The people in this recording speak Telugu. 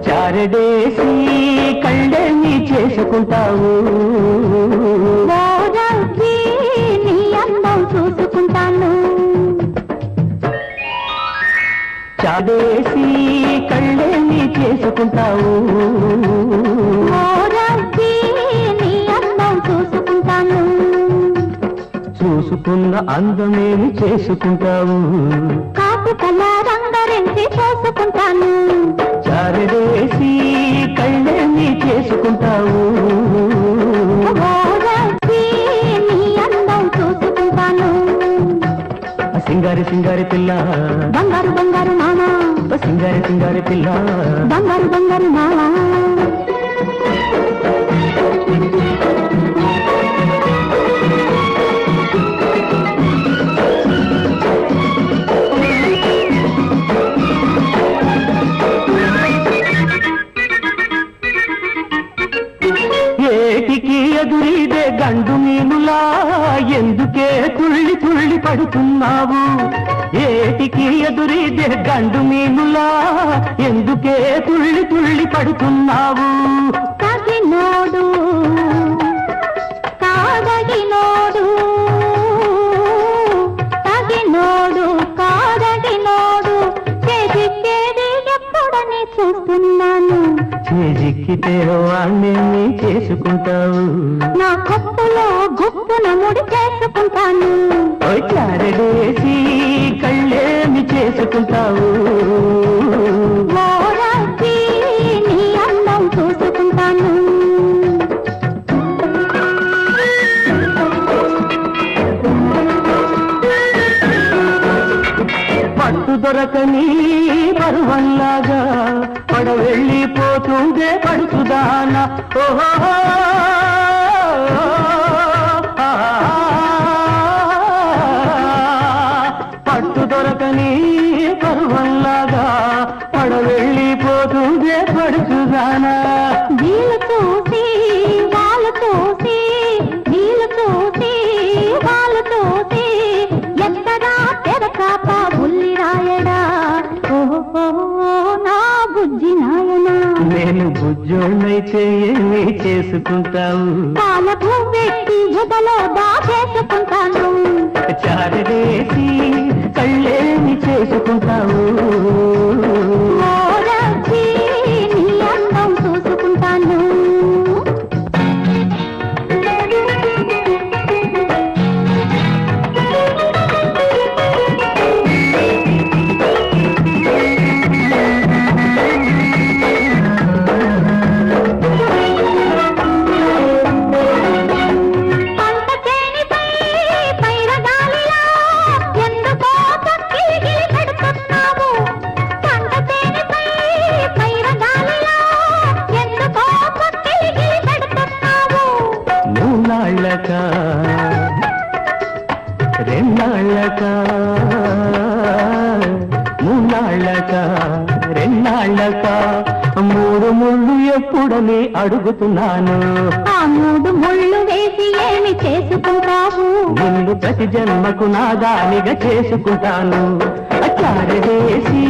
చారడేసి కళ్ళని చేసుకుంటావు నీ అందం చూసుకుంటాను చాడేసి కళ్ళని చేసుకుంటావు నీ అందం చూసుకుంటాను చూసుకున్న అందమేమి చేసుకుంటావు కాపు కల రంగరించి చూసుకుంటాను చారడేసి కళ్ళని చేసుకుంటావు నీ అందం చూసుకుంటాను సింగారి సింగారి పిల్ల బంగారు బంగారు మామా సింగారి సింగారి పిల్ల బంగారు బంగారు మామా ఏటికి ఎదురీదే గండు మీనులా ఎందుకే తుళ్ళి తుళ్ళి పడుతున్నావు ఏటికి ఎదురీదే గండు మీనులా ఎందుకే తుళ్ళి తుళ్ళి పడుతున్నావు కగినోడు కాదగినోడు తగినోడు కాదగినోడు చేజిక్కేది ఎప్పుడని చూస్తున్నాను చేజిక్కితే వాణ్ణి చేసుకుంటావు నా కప్పులో గుప్పున ముడి చేసుకుంటాను చారడేసి కళ్ళేమి చేసుకుంటావు నీ అందం చూసుకుంటాను పట్టు దొరకని పరువల్లాగా పడ వెళ్ళిపోతుందే పడుతుదానా ఓహో పట్టు దొరకని పరువల్లాగా పడ వెళ్ళిపోతుందే పడుతుదానా వీలు చూసి వాళ్ళు చూసి వీలు చూసి వాళ్ళు చూసి ఎక్కడా తెరకాప బుల్లి రాయడా ఓహో నా బుజ్జి నాయనా నేను బుజ్జోళ్ళైతే ఏమి చేసుకుంటావు పాల పువ్వెట్టి గుదలో దాచేసుకుంటాను చారడేసి కళ్ళేమి చేసుకుంటావు నీ అందం చూసుకుంటాను రెన్నాళ్ళక మూడు ముళ్ళు ఎప్పుడని అడుగుతున్నాను ఆ మూడు ముళ్ళు వేసి ఏమి చేసుకుంటావు నిన్ను ప్రతి జన్మకు నాదానిగా చేసుకుంటాను చారడేసి